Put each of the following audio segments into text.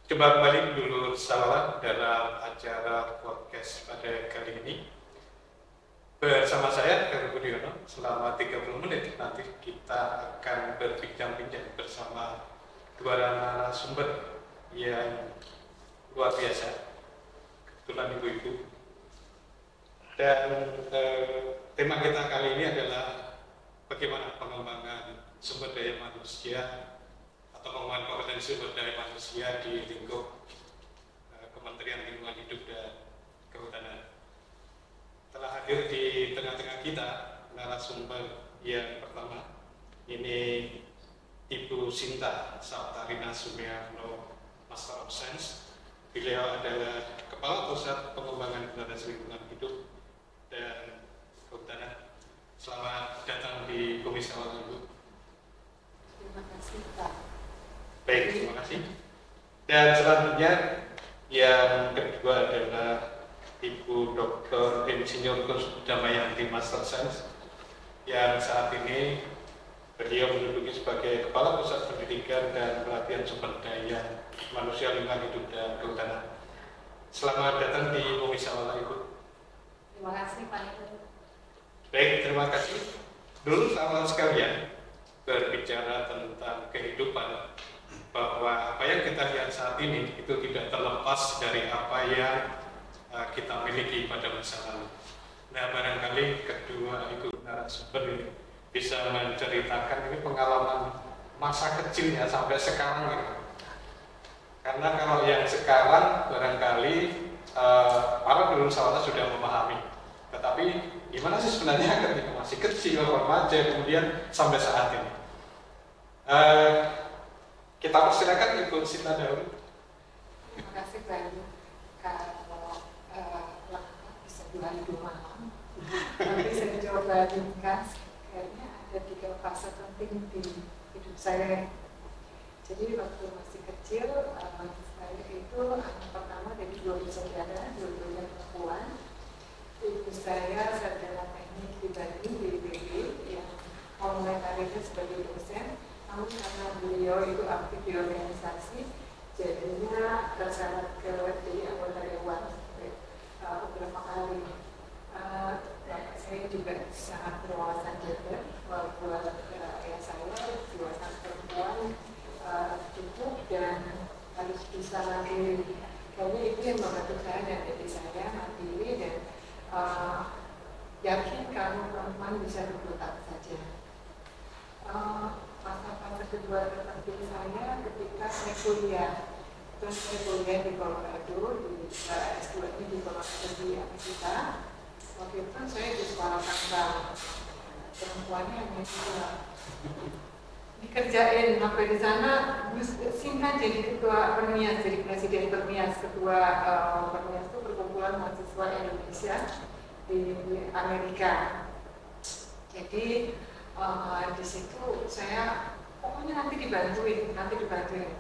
Coba kembali dulu salam dalam acara podcast pada kali ini. Bersama saya, Heru Budiono, selama 30 menit nanti kita akan berbincang-bincang bersama dua narasumber yang luar biasa, kebetulan ibu-ibu. Dan tema kita kali ini adalah bagaimana pengembangan sumber daya manusia atau pengembangan kompetensi sumber daya manusia di lingkup Kementerian Lingkungan Hidup dan Kehutanan. Telah hadir di tengah-tengah kita narasumber yang pertama, ini Ibu Sinta Saptarina Sumiarno, Master of Science. Beliau adalah Kepala Pusat Pengembangan Kompetensi Lingkungan Hidup dan Kehutanan. Selamat datang di Komisi Awal, Ibu. Terima kasih, Pak. Baik, terima kasih. Dan selanjutnya yang kedua adalah Ibu Dr. Insinyur Damayanti Master Science yang saat ini beliau menduduki sebagai Kepala Pusat Pendidikan dan Pelatihan Sumber Daya Manusia Lingkungan Hidup dan Kehutanan. Selamat datang di Komisi Awal, Ibu. Terima kasih, Pak. Baik, terima kasih. Dulu sahabat sekalian, berbicara tentang kehidupan, bahwa apa yang kita lihat saat ini itu tidak terlepas dari apa yang kita miliki pada masa lalu. Nah, barangkali kedua ibu narasumber ini bisa menceritakan ini pengalaman masa kecilnya sampai sekarang gitu. Karena kalau yang sekarang barangkali para pengusaha sudah memahami, tetapi gimana sih sebenarnya ketika masih kecil, remaja, kemudian sampai saat ini. Kita persilakan Ibu Sinta dahulu. Terima kasih, Pak. Kalau bisa 2 malam, tapi saya coba ringkas. Kayaknya ada 3 fase penting di hidup saya. Jadi waktu masih kecil, saya itu anak pertama dari 2 bersaudara, 2-duanya perempuan. Ibu saya sarjana teknik di Bandung di IPB yang mulai karirnya sebagai dosen. Namun karena beliau itu aktif di organisasi, jadinya terseret ke jadi anggota dewan beberapa kali. Bapak saya juga sangat berwawasan juga, buat ayah saya wawasan perempuan cukup dan harus bisa mandiri. Kayaknya itu yang membantu saya dan adik saya mandiri dan yakin kalau perempuan bisa berbuat saja. Masa-masa kedua terpenting saya ketika saya kuliah. Terus saya kuliah di Colorado, di S2 ini di Colorado di Amerika. Waktu itu saya di sekolah kambang. Perempuannya hanya 2. Dikerjain sampai di sana, Sinta jadi ketua Permias, jadi presiden Permias, ketua Permias itu perkumpulan mahasiswa Indonesia di Amerika. Jadi di situ saya pokoknya nanti dibantuin.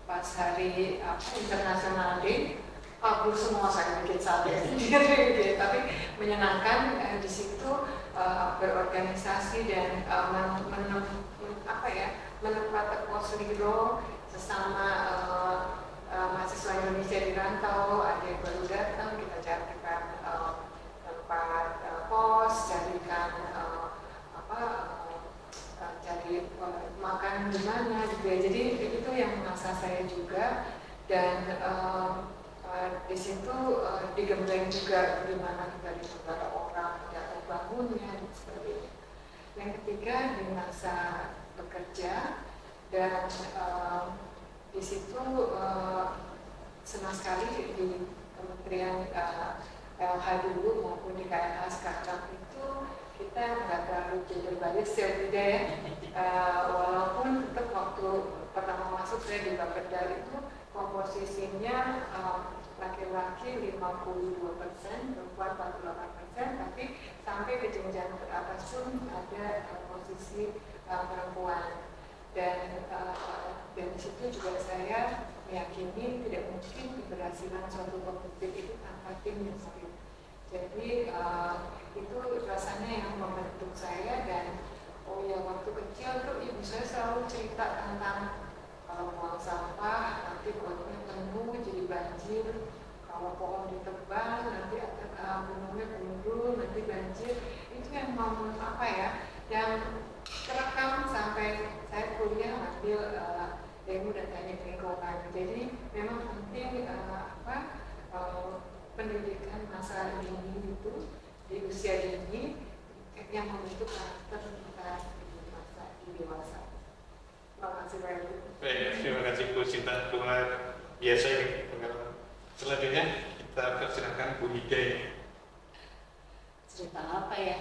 Pas hari International Day, kabur semua saya bikin sate sendiri, tapi menyenangkan di situ berorganisasi dan menempatkan posisinya sesama mahasiswa Indonesia di rantau. Ada yang baru datang, kita carikan tempat kos, carikan cari makan di mana gitu ya. Jadi itu yang masa saya juga dan di situ digembleng juga bagaimana kita disaudara orang jatuh bangunnya dan sebagainya. Yang ketiga di masa bekerja dan di situ senang sekali di Kementerian LH dulu maupun di KLH sekarang itu kita nggak terlalu berbalik juga ya. Walaupun untuk waktu pertama masuk saya di Bapeda itu komposisinya laki-laki 52%, perempuan 48%, tapi sampai ke jenjang teratas pun ada posisi perempuan. Dan di situ juga saya meyakini tidak mungkin keberhasilan suatu kompetitif itu tanpa tim yang solid. Jadi itu rasanya yang membentuk saya dan waktu kecil tuh ibu saya selalu cerita tentang kalau buang sampah nanti perutnya penuh banjir, kalau pohon ditebang nanti ada gunungnya gundul, nanti banjir. Itu yang apa ya, yang terekam sampai saya kuliah ambil ilmu dan teknik lingkungan. Jadi memang penting pendidikan masa dini itu di usia dini yang membentuk karakter kita di masa dewasa. Terima kasih banyak. Baik, terima kasih Bu Sinta, luar biasa ini pengalaman. Selanjutnya kita persilakan Bu Hidayah. Cerita apa ya?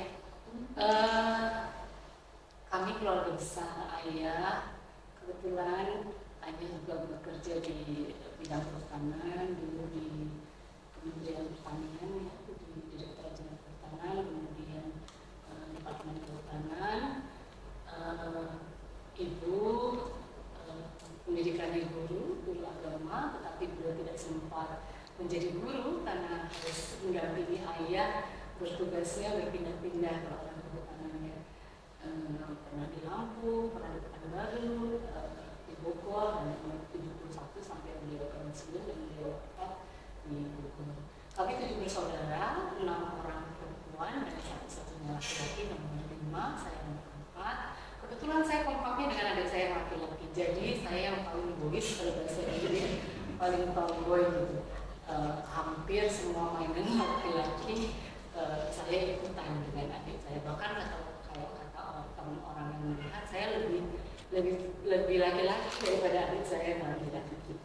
Kami keluarga besar ayah, kebetulan ayah juga bekerja di bidang pertanian, dulu di Kementerian Pertanian, ya, di Direktorat Jenderal Pertanian, kemudian Departemen Kehutanan. Ibu pendidikannya guru agama, tetapi beliau tidak sempat menjadi guru karena harus mendampingi ayah bertugasnya berpindah-pindah ke orang kehutanannya. Pernah di Lampung, pernah di Pekanbaru, di Bogor, dan umur 71 sampai beliau pensiun dan beliau wafat di Bogor. Kami 7 bersaudara, 6 orang perempuan dan satu-satunya laki-laki, nomor 5, saya nomor 4. Kebetulan saya kompaknya dengan adik saya yang laki-laki, jadi saya yang paling boys kalau bahasa Inggris, paling tomboy gitu. Hampir semua mainan laki-laki saya ikutan dengan adik saya. Bahkan kalau kata teman orang yang melihat, saya lebih laki-laki daripada adik saya yang laki-laki.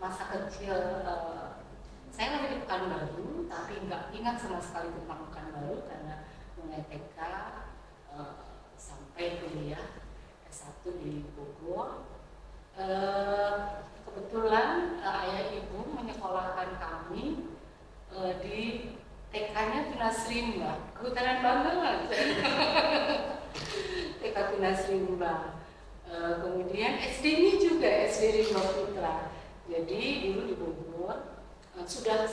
Masa kecil saya lahir di Pekanbaru, tapi nggak ingat sama sekali tentang Pekanbaru karena mulai TK sampai kuliah S1 di Bogor. Kebetulan ayah ibu menyekolahkan kami di TK-nya Tunas Rimba, Kehutanan Bangga lah gitu. TK Tunas Rimba. Kemudian SD-nya juga SD Rimba Putra. Jadi dulu di Bogor sudah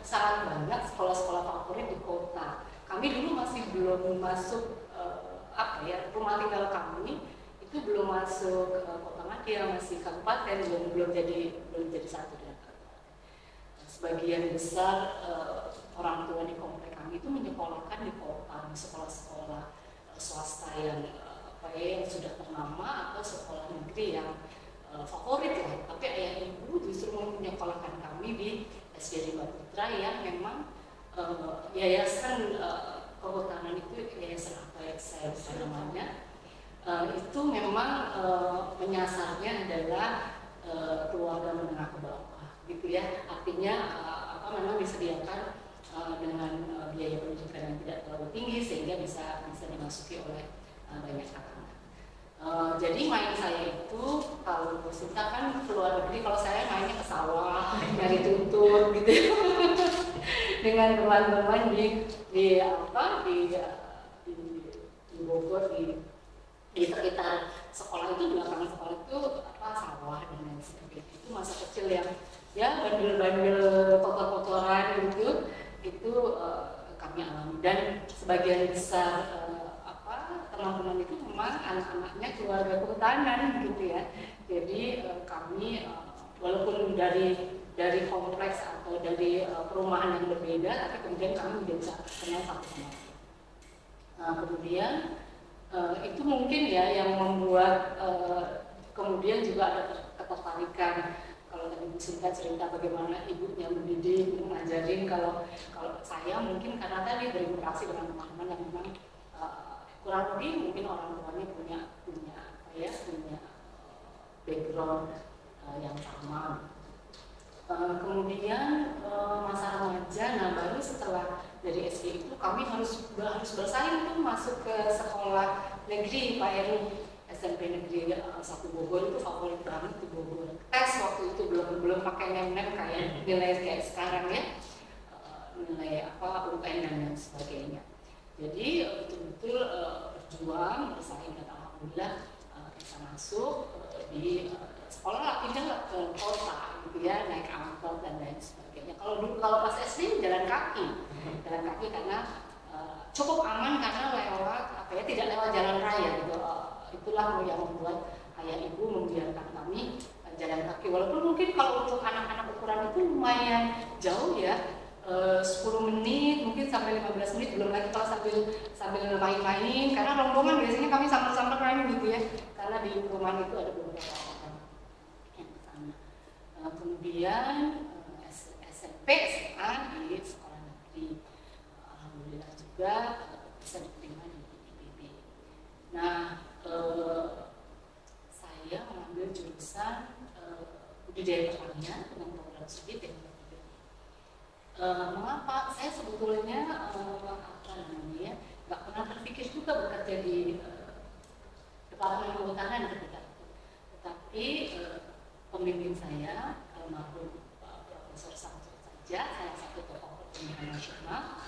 sangat banyak sekolah-sekolah favorit di kota. Kami dulu masih belum masuk rumah tinggal kami itu belum masuk kota Madia, masih kabupaten, belum jadi satu dengan kabupaten. Sebagian besar orang tua di komplek kami itu menyekolahkan di kota, di sekolah-sekolah swasta yang yang sudah ternama atau sekolah negeri yang favorit lah. Tapi ayah ibu justru menyekolahkan kami di SD Rimba Putra yang memang yayasan kehutanan itu, yayasan apa ya saya lupa namanya, itu memang menyasarnya adalah keluarga menengah ke bawah gitu ya. Artinya memang disediakan dengan biaya pendidikan yang tidak terlalu tinggi sehingga bisa dimasuki oleh banyak anak. Jadi main saya itu, kalau Bu Sinta kan keluar negeri, kalau saya mainnya ke sawah, nyari tuntut gitu dengan teman-teman di Bogor, di sekitar sekolah itu, belakangan sekolah itu sawah dan lain sebagainya. Itu masa kecil yang ya bandel-bandel kotor-kotoran gitu, itu kami alami. Dan sebagian besar teman-teman itu memang anak-anaknya keluarga kehutanan gitu ya. Jadi kami walaupun dari kompleks atau dari perumahan yang berbeda, tapi kemudian kami bisa kenal satu sama lain. Kemudian itu mungkin ya yang membuat kemudian juga ada ketertarikan. Kalau tadi Bu Sinta cerita bagaimana ibunya mendidik, mengajarin, kalau saya mungkin karena tadi berinteraksi dengan teman-teman yang memang kurang lebih mungkin orang tuanya punya background yang sama. Kemudian masa remaja, nah baru setelah dari SD itu kami harus bersaing tuh masuk ke sekolah negeri Pak Heru, SMP Negeri 1 Bogor itu favorit banget di Bogor. Tes waktu itu belum pakai nem-nem kayak nilai kayak sekarang ya, nilai UN dan lain sebagainya. Jadi betul-betul berjuang, bersaing, dan alhamdulillah bisa masuk di sekolah, pindah ke kota gitu ya, naik angkot dan lain sebagainya. Kalau pas SD jalan kaki karena cukup aman karena lewat tidak lewat jalan raya gitu. Itulah yang membuat ayah ibu membiarkan kami jalan kaki. Walaupun mungkin kalau kalau untuk anak-anak ukuran itu lumayan jauh ya, 10 menit mungkin sampai 15 menit, belum lagi kalau sambil main-main, karena rombongan biasanya kami sambil main gitu ya, karena di rumah itu ada beberapa orang yang ke sana. Kemudian SMP, SMA di sekolah negeri, alhamdulillah juga bisa diterima di IPB. Nah, saya mengambil jurusan budidaya pertanian dengan program studi teknik. Mengapa? Saya sebetulnya nggak pernah terpikir juga bekerja di Departemen Kehutanan ketika itu. Tetapi pembimbing saya, almarhum Profesor Samsul saja, salah satu tokoh pertanian nasional,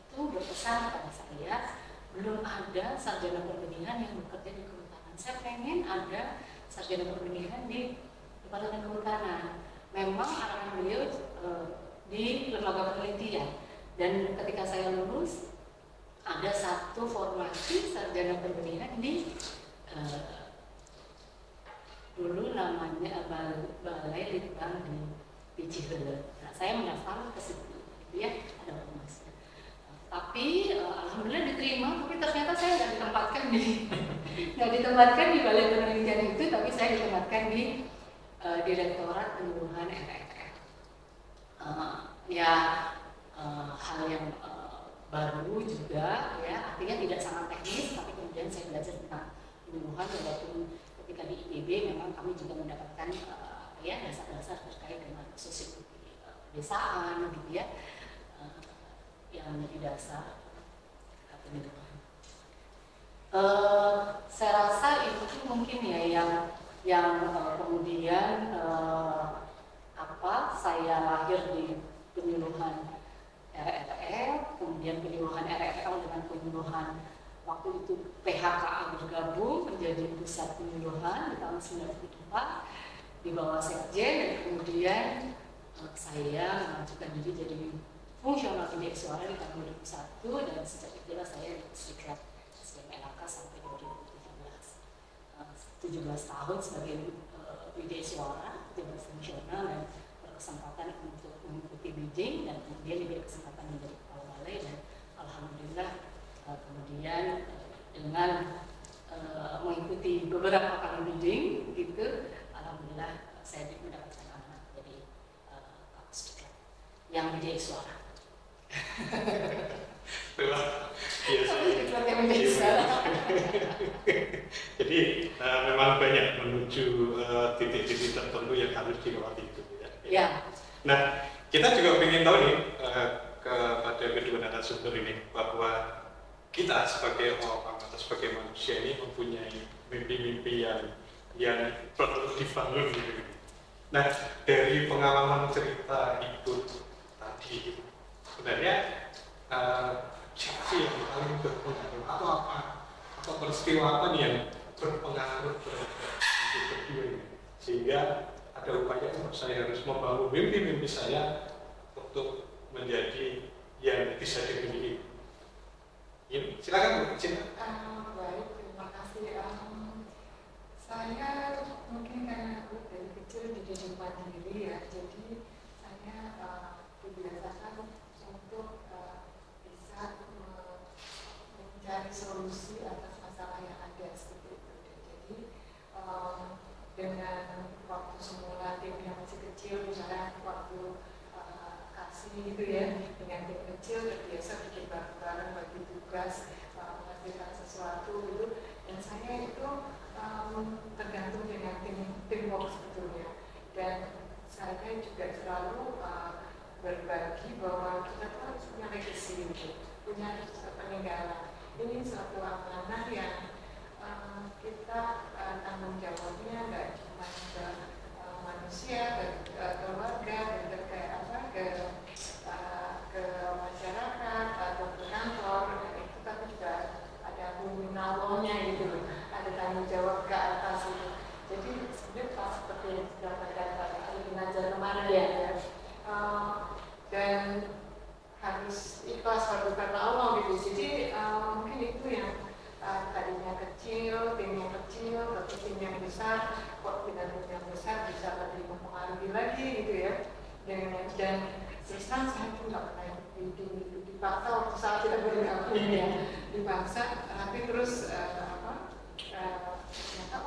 itu berpesan kepada saya, belum ada sarjana perbenihan yang bekerja di kehutanan. Saya pengen ada sarjana perbenihan di Departemen Kehutanan. Memang arahan beliau di lembaga penelitian, dan ketika saya lulus ada satu formasi sarjana perbenihan di dulu namanya Balai Litbang di Ciherle. Nah, saya mendaftar ke situ, ya ada formasinya. Tapi alhamdulillah diterima, tapi ternyata saya nggak ditempatkan di Balai Penelitian itu, tapi saya ditempatkan di Direktorat Penyuluhan RRR. Hal yang baru juga ya, artinya tidak sangat teknis, tapi kemudian saya belajar tentang penyuluhan, walaupun ketika di IPB memang kami juga mendapatkan dasar-dasar terkait dengan sosiologi pedesaan gitu ya, yang menjadi dasar penyuluhan. Saya rasa itu mungkin ya yang kemudian saya lahir di penyuluhan RRL, kemudian penyuluhan RRL dengan penyuluhan waktu itu PHKA bergabung menjadi pusat penyuluhan di tahun 1994 di bawah Sekjen, dan kemudian saya mengajukan diri jadi fungsional indeks suara di tahun 2001, dan sejak itulah saya disertifikat SBMLK sampai 2017. 17 tahun sebagai indeks suara, 17 fungsional, dan berkesempatan untuk mengikuti bidding, dan kemudian diberi kesempatan menjadi kepala balai, dan alhamdulillah kemudian dengan mengikuti beberapa kali bidding gitu, alhamdulillah saya mendapatkan amanah jadi Kapus Diklat yang menjadi suara. Jadi memang banyak menuju titik-titik tertentu yang harus dilewati itu. Ya. Nah, kita juga ingin tahu nih kepada kedua narasumber ini bahwa kita sebagai orang atau sebagai manusia ini mempunyai mimpi-mimpi yang perlu dibangun gitu. Nah, dari pengalaman cerita itu tadi, sebenarnya siapa sih yang paling berpengaruh atau apa, atau peristiwa apa nih yang berpengaruh terhadap hidup berdua ini, sehingga ada upaya saya harus membangun mimpi-mimpi saya untuk menjadi yang bisa dimiliki. Ya, silakan Bu Cina. Baik, terima kasih. Saya mungkin karena aku dari kecil dididik mandiri ya, jadi saya dibiasakan untuk bisa mencari solusi atas masalah yang ada seperti itu. Jadi dengan waktu semula tim yang masih kecil, misalnya waktu kasih gitu ya, dengan tim kecil terbiasa bikin bareng-bareng, bagi tugas, menghasilkan sesuatu gitu, dan saya itu tergantung dengan teamwork sebetulnya, dan saya juga selalu berbagi bahwa kita tuh harus punya legacy gitu, punya peninggalan. Ini suatu amanah yang kita tanggung jawabnya nggak cuma ke manusia, ke keluarga, dan ke masyarakat atau ke kantor, itu tapi juga ada nawalnya gitu, ada tanggung jawab ke atas itu. Jadi sebenarnya pas seperti yang dikatakan Pak Ginanjar kemarin ya, dan harus ikhlas karena Allah gitu. Jadi mungkin itu yang tadinya kecil, tim yang kecil, tapi tim yang besar, kok dengan tim yang besar bisa lebih mempengaruhi lagi terang saya tuh nggak pernah dipaksa waktu saat tidak bergabung ya, dipaksa, tapi terus ternyata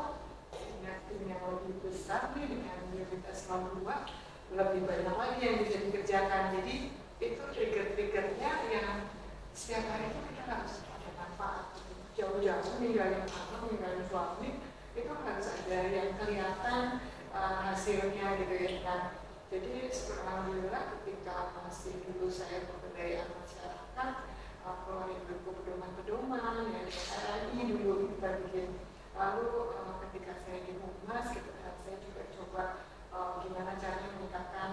punya tim yang lebih besar nih dengan prioritas dua lebih banyak lagi yang bisa dikerjakan. Jadi itu trigger-triggernya yang setiap hari itu kita harus ada manfaat. Jauh-jauh ninggalin anak, ninggalin suami, itu harus ada yang kelihatan hasilnya gitu ya. Nah, jadi alhamdulillah ketika masih dulu saya pemberdayaan masyarakat, keluarin buku pedoman-pedoman, ya RI dulu kita bikin. Lalu ketika saya di Humas, gitu, saya juga coba gimana caranya meningkatkan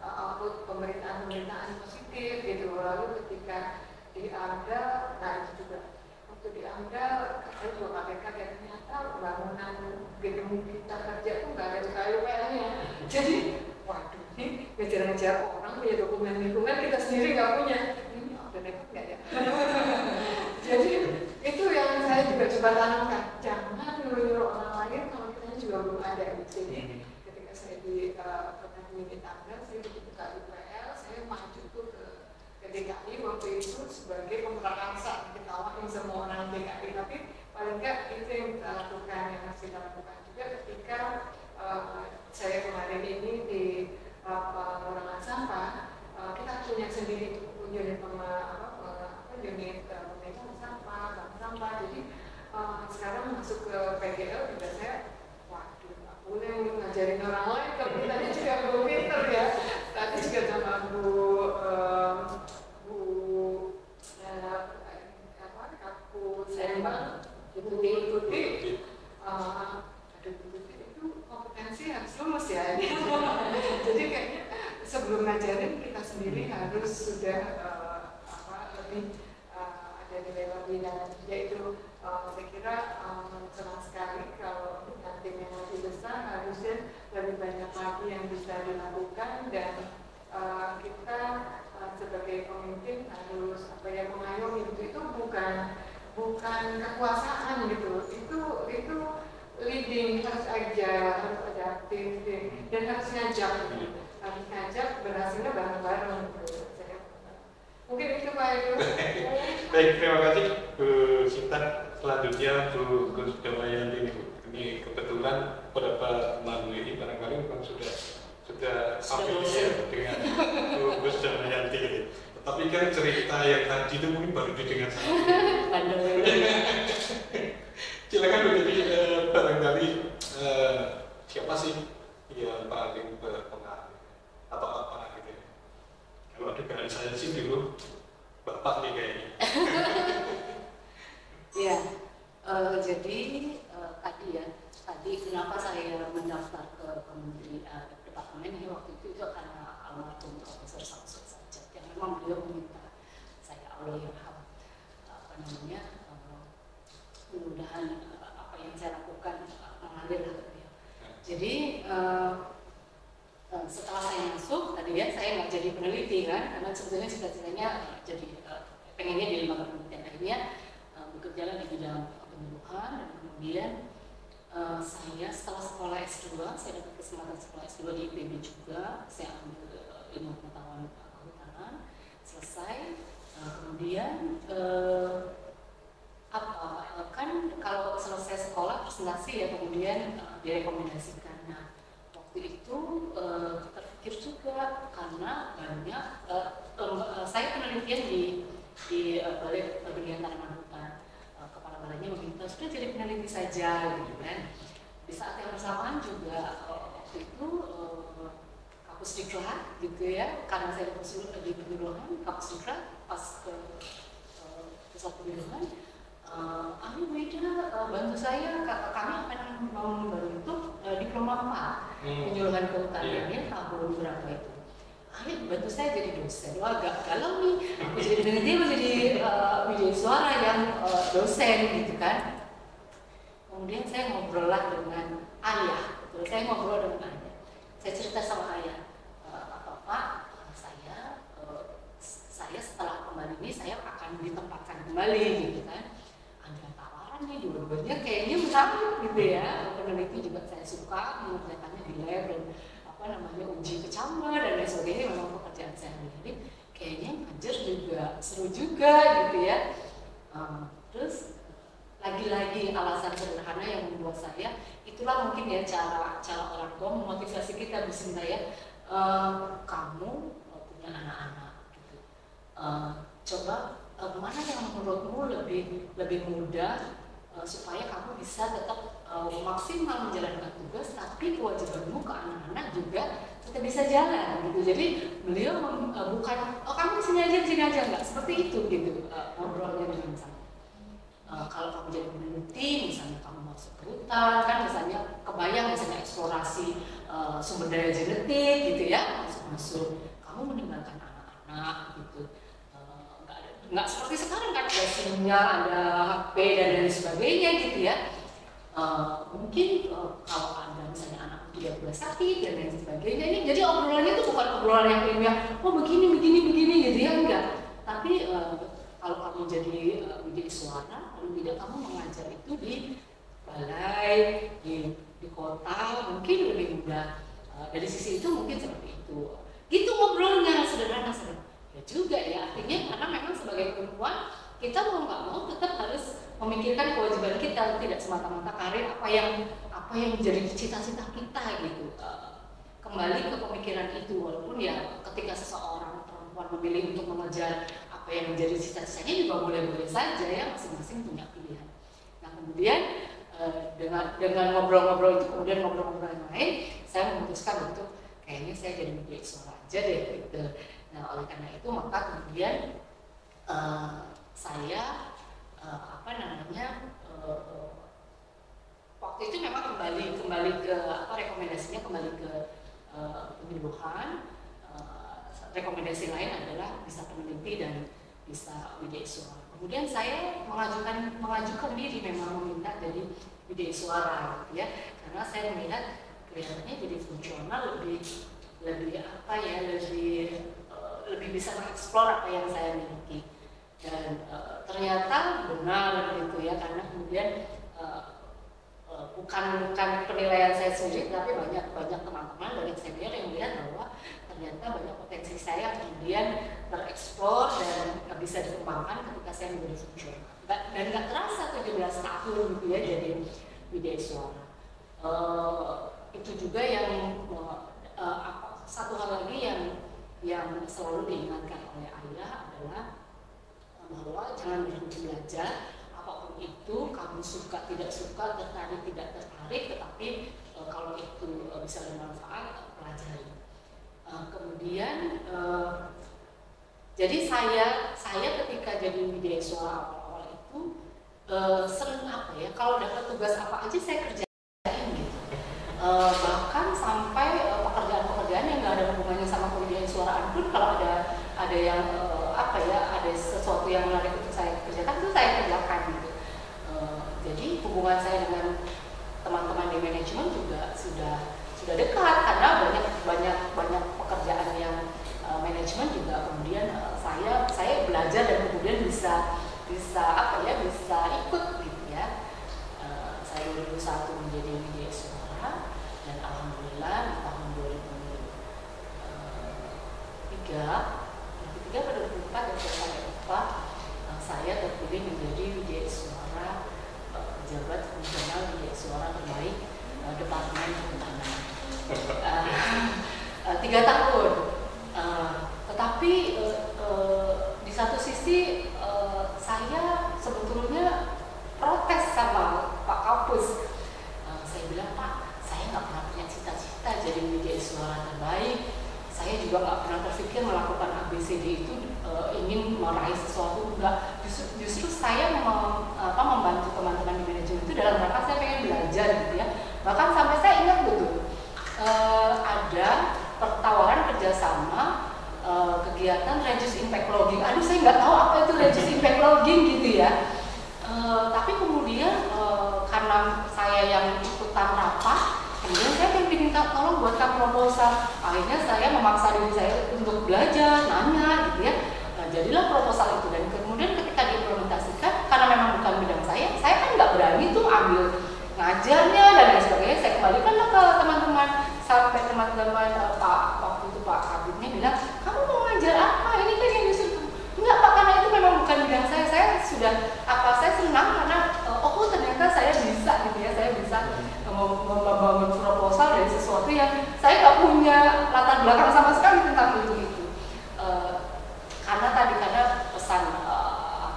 output pemerintahan positif gitu. Lalu ketika di AMDA, nah itu juga waktu di AMDA saya juga kaget-kaget ternyata bangunan gedung kita kerja tuh nggak ada KUPL-nya. Jadi waduh, ini ngejar-ngejar orang punya dokumen lingkungan, kita sendiri nggak punya. Ini udah dapat nggak ya? Jadi itu yang saya juga coba tanamkan, jangan nyuruh orang lain kalau kita juga belum ada. Jadi ketika saya di unit AMDA, saya begitu KUPL, saya maju tuh ke DKI waktu itu sebagai pemerakarsa, ditawarin semua orang DKI, tapi paling nggak itu yang kita lakukan, yang harus kita lakukan juga ketika saya kemarin ini di pengurangan sampah, kita punya sendiri unit unit pemegang sampah, bank sampah. Jadi sekarang masuk ke PGL juga saya, waduh, nggak boleh ngajarin orang lain, kalau kita juga belum pinter ya. Tadi juga sama Kaku Sembang, ikuti, itu kompetensi harus lulus ya. Jadi kayaknya sebelum ngajarin kita sendiri harus sudah lebih ada nilai lebih, dan yaitu saya kira senang sekali kalau nantinya lebih besar, harusnya lebih banyak lagi yang bisa dilakukan, dan kita sebagai pemimpin harus mengayomi itu bukan kekuasaan gitu, itu leading, harus adaptif dan harus ngajak berhasilnya bareng-bareng gitu. Mungkin itu Pak Edo. Baik, terima kasih Bu Sinta. Selanjutnya Bu Gus Damayanti. Ini kebetulan beberapa teman ini barangkali memang sudah familiar dengan Bu Gus Damayanti. Tapi kan cerita yang tadi itu mungkin baru didengar sama. Silakan Bu, jadi barangkali siapa sih yang paling berpengaruh atau apa gitu ya? Kalau dengan saya sih dulu Bapak nih kayaknya. Ya, jadi tadi kenapa saya mendaftar ke departemen ini waktu itu karena almarhum Profesor Samsul Sajjad yang memang beliau meminta saya, Allah yarham, mudah-mudahan apa yang saya lakukan mengalir ke beliau. Jadi setelah saya masuk tadi ya, saya nggak jadi peneliti kan, karena sebetulnya cita-citanya jadi pengennya di lembaga penelitian. Akhirnya bekerja di bidang penyuluhan, dan kemudian saya setelah sekolah S2, saya dapat kesempatan sekolah S2 di IPB juga, saya ambil ilmu pengetahuan kehutanan, selesai, kemudian kan kalau selesai sekolah presentasi ya, kemudian direkomendasikan. Nah, waktu itu terpikir juga karena banyak saya penelitian di Balai Pemberdayaan Tanaman Hutan, kepala balainya meminta sudah jadi peneliti saja gitu kan. Di saat yang bersamaan juga waktu itu Kapusdiklat gitu ya, karena saya di penyuluhan Kapusdiklat pas ke pusat penyuluhan, Bu Ida bantu saya, kami akan membentuk diploma 4 penyuluhan kehutanan tahun berapa itu. Ayo bantu saya jadi dosen. Wah, agak galau nih, aku jadi peneliti, aku jadi media suara yang dosen gitu kan. Kemudian saya ngobrol lah dengan ayah, betul. Saya ngobrol dengan ayah, saya cerita sama ayah, Pak, saya setelah kembali ini saya akan ditempatkan kembali gitu kan. Ada tawaran nih, dua-duanya kayaknya menarik gitu ya. Peneliti juga saya suka, mengerjakannya di lab dan uji kecaman dan lain sebagainya, memang pekerjaan sehari-hari. Kayaknya ngajar juga seru juga gitu ya. Terus lagi-lagi alasan sederhana yang membuat saya, itulah mungkin ya cara orang tua memotivasi kita, Bu Sinta ya. Kamu punya anak-anak gitu. Coba mana yang menurutmu lebih mudah supaya kamu bisa tetap maksimal menjalankan tugas, tapi kewajibanmu ke anak-anak juga tetap bisa jalan gitu. Jadi beliau bukan kamu di sini aja enggak seperti itu gitu ngobrolnya dengan saya. Kalau kamu jadi peneliti, misalnya kamu masuk ke hutan, kan misalnya kebayang misalnya eksplorasi sumber daya genetik gitu ya, masuk kamu meninggalkan anak-anak gitu. Nggak seperti sekarang kan ada sinyal, ada HP dan lain sebagainya gitu ya. Mungkin kalau ada misalnya anak tidak boleh sakit dan lain sebagainya, ini jadi obrolannya itu bukan obrolan yang ilmiah, begini gitu ya, enggak. Tapi kalau kamu menjadi suara, lalu tidak kamu mengajar itu di balai, di kota, mungkin lebih mudah. Dari sisi itu mungkin seperti itu. Gitu ngobrolnya sederhana. Ya juga ya, artinya karena memang sebagai perempuan kita mau nggak mau tetap harus memikirkan kewajiban kita, tidak semata-mata karir apa yang menjadi cita-cita kita gitu. Kembali ke pemikiran itu, walaupun ya ketika seseorang perempuan memilih untuk mengejar apa yang menjadi cita-citanya juga boleh-boleh saja ya, masing-masing punya pilihan. Nah kemudian dengan ngobrol-ngobrol itu, kemudian ngobrol-ngobrol yang lain, saya memutuskan untuk kayaknya saya jadi pemilik suara aja deh gitu. Nah oleh karena itu maka kemudian saya waktu itu memang kembali ke rekomendasinya kembali ke penyuluhan. Rekomendasi lain adalah bisa peneliti dan bisa widya suara. Kemudian saya mengajukan diri, memang meminta jadi widya suara gitu ya, karena saya melihat kelihatannya jadi fungsional, lebih bisa mengeksplor apa yang saya miliki. Dan ternyata benar gitu ya, karena kemudian bukan penilaian saya sendiri, tapi banyak teman-teman, banyak senior yang melihat bahwa ternyata banyak potensi saya kemudian tereksplor dan bisa dikembangkan ketika saya menjadi fungsional. Dan nggak terasa 17 tahun gitu ya jadi widya suara. Itu juga yang satu hal lagi yang selalu diingatkan oleh ayah adalah bahwa jangan berhenti belajar, apapun itu, kamu suka tidak suka, tertarik tidak tertarik, tetapi kalau itu bisa bermanfaat, pelajari. Kemudian jadi saya ketika jadi widya suara awal-awal itu sering kalau dapat tugas apa aja saya kerjain gitu. Bahkan sampai pekerjaan-pekerjaan yang nggak ada hubungannya sama kewidyaan suaraan pun, kalau ada yang ada sesuatu yang menarik untuk saya kerjakan, itu saya kerjakan gitu. Jadi hubungan saya dengan teman-teman di manajemen juga sudah dekat, karena banyak pekerjaan yang manajemen juga kemudian saya belajar dan kemudian bisa ikut gitu ya. Saya 2001 menjadi widya suara dan alhamdulillah di tahun 2003 pada 2004 dan saya lupa, saya terpilih menjadi widya suara pejabat fungsional widya suara terbaik Departemen Kehutanan. 3 tahun. Tetapi di satu sisi saya sebetulnya protes sama Pak Kapus. Saya bilang, Pak, saya nggak pernah punya cita-cita jadi widya suara terbaik. Saya juga nggak pernah terpikir melakukan ABCD itu ingin meraih sesuatu, enggak. Justru saya membantu teman-teman di manajemen itu dalam rangka saya pengen belajar gitu ya. Bahkan sampai saya ingat betul ada pertawaran kerjasama kegiatan reduce impact logging. Aduh, saya nggak tahu apa itu reduce impact logging gitu ya. Tapi kemudian karena saya yang ikutan rapat, kemudian saya minta tolong buatkan proposal. Akhirnya saya memaksa diri saya untuk belajar, nanya gitu ya. Jadilah proposal itu, dan kemudian ketika diimplementasikan, karena memang bukan bidang saya kan nggak berani tuh ambil ngajarnya dan lain sebagainya. Saya kembalikanlah ke teman-teman, sampai teman-teman latar belakang sama sekali tentang ilmu itu. Karena pesan